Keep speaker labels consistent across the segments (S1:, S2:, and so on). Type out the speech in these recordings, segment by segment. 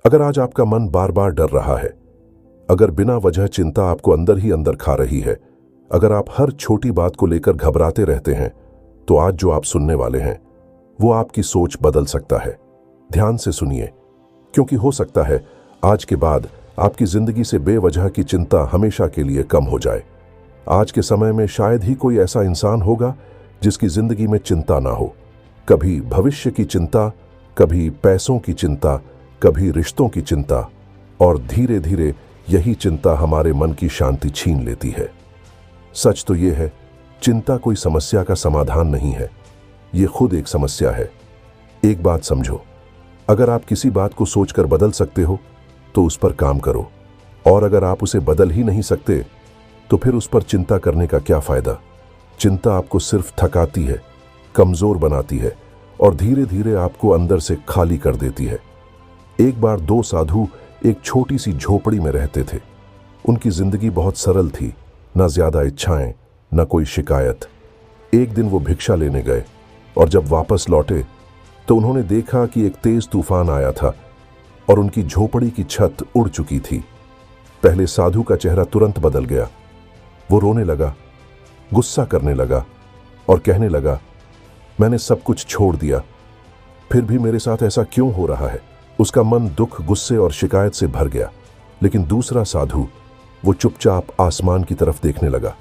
S1: अगर आज आपका मन बार बार डर रहा है, अगर बिना वजह चिंता आपको अंदर ही अंदर खा रही है, अगर आप हर छोटी बात को लेकर घबराते रहते हैं, तो आज जो आप सुनने वाले हैं वो आपकी सोच बदल सकता है। ध्यान से सुनिए, क्योंकि हो सकता है आज के बाद आपकी जिंदगी से बेवजह की चिंता हमेशा के लिए कम हो जाए। आज के समय में शायद ही कोई ऐसा इंसान होगा जिसकी जिंदगी में चिंता ना हो। कभी भविष्य की चिंता, कभी पैसों की चिंता, कभी रिश्तों की चिंता, और धीरे धीरे यही चिंता हमारे मन की शांति छीन लेती है। सच तो यह है, चिंता कोई समस्या का समाधान नहीं है, ये खुद एक समस्या है। एक बात समझो, अगर आप किसी बात को सोचकर बदल सकते हो तो उस पर काम करो, और अगर आप उसे बदल ही नहीं सकते तो फिर उस पर चिंता करने का क्या फायदा। चिंता आपको सिर्फ थकाती है, कमजोर बनाती है और धीरे धीरे आपको अंदर से खाली कर देती है। एक बार दो साधु एक छोटी सी झोपड़ी में रहते थे। उनकी जिंदगी बहुत सरल थी, न ज्यादा इच्छाएं, न कोई शिकायत। एक दिन वो भिक्षा लेने गए और जब वापस लौटे तो उन्होंने देखा कि एक तेज तूफान आया था और उनकी झोपड़ी की छत उड़ चुकी थी। पहले साधु का चेहरा तुरंत बदल गया। वो रोने लगा, गुस्सा करने लगा और कहने लगा, मैंने सब कुछ छोड़ दिया, फिर भी मेरे साथ ऐसा क्यों हो रहा है। उसका मन दुख, गुस्से और शिकायत से भर गया। लेकिन दूसरा साधु, वो चुपचाप आसमान की तरफ देखने लगा।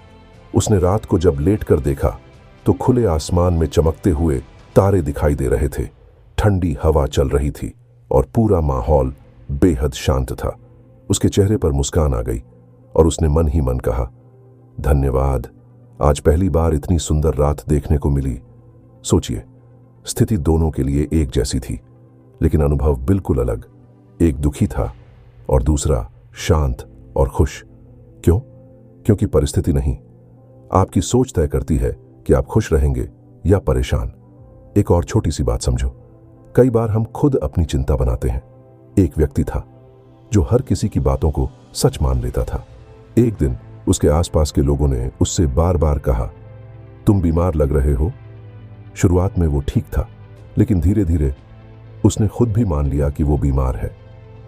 S1: उसने रात को जब लेट कर देखा तो खुले आसमान में चमकते हुए तारे दिखाई दे रहे थे, ठंडी हवा चल रही थी और पूरा माहौल बेहद शांत था। उसके चेहरे पर मुस्कान आ गई और उसने मन ही मन कहा, धन्यवाद, आज पहली बार इतनी सुंदर रात देखने को मिली। सोचिए, स्थिति दोनों के लिए एक जैसी थी, लेकिन अनुभव बिल्कुल अलग। एक दुखी था और दूसरा शांत और खुश। क्यों? क्योंकि परिस्थिति नहीं, आपकी सोच तय करती है कि आप खुश रहेंगे या परेशान। एक और छोटी सी बात समझो, कई बार हम खुद अपनी चिंता बनाते हैं। एक व्यक्ति था जो हर किसी की बातों को सच मान लेता था। एक दिन उसके आसपास के लोगों ने उससे बार बार कहा, तुम बीमार लग रहे हो। शुरुआत में वो ठीक था, लेकिन धीरे धीरे उसने खुद भी मान लिया कि वो बीमार है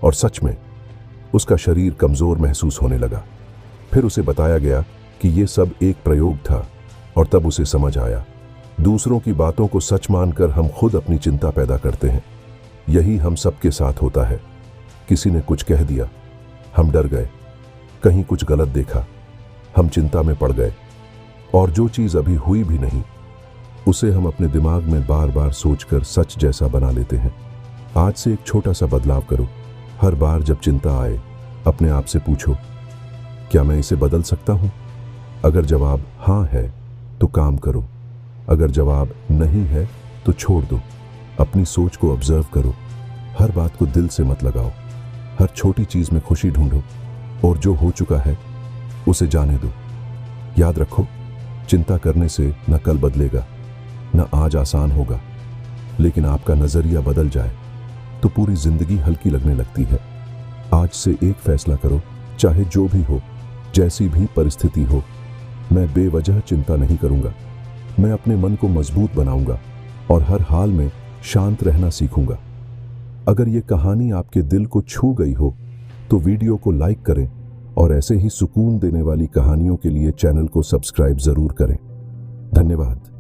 S1: और सच में उसका शरीर कमजोर महसूस होने लगा। फिर उसे बताया गया कि ये सब एक प्रयोग था और तब उसे समझ आया, दूसरों की बातों को सच मानकर हम खुद अपनी चिंता पैदा करते हैं। यही हम सबके साथ होता है। किसी ने कुछ कह दिया, हम डर गए, कहीं कुछ गलत देखा, हम चिंता में पड़ गए, और जो चीज अभी हुई भी नहीं उसे हम अपने दिमाग में बार बार सोचकर सच जैसा बना लेते हैं। आज से एक छोटा सा बदलाव करो। हर बार जब चिंता आए, अपने आप से पूछो, क्या मैं इसे बदल सकता हूं? अगर जवाब हाँ है तो काम करो, अगर जवाब नहीं है तो छोड़ दो। अपनी सोच को ऑब्जर्व करो, हर बात को दिल से मत लगाओ, हर छोटी चीज में खुशी ढूंढो और जो हो चुका है उसे जाने दो। याद रखो, चिंता करने से न कल बदलेगा, न आज आसान होगा, लेकिन आपका नजरिया बदल जाए तो पूरी जिंदगी हल्की लगने लगती है। आज से एक फैसला करो, चाहे जो भी हो, जैसी भी परिस्थिति हो, मैं बेवजह चिंता नहीं करूंगा। मैं अपने मन को मजबूत बनाऊंगा और हर हाल में शांत रहना सीखूंगा। अगर ये कहानी आपके दिल को छू गई हो तो वीडियो को लाइक करें और ऐसे ही सुकून देने वाली कहानियों के लिए चैनल को सब्सक्राइब जरूर करें। धन्यवाद।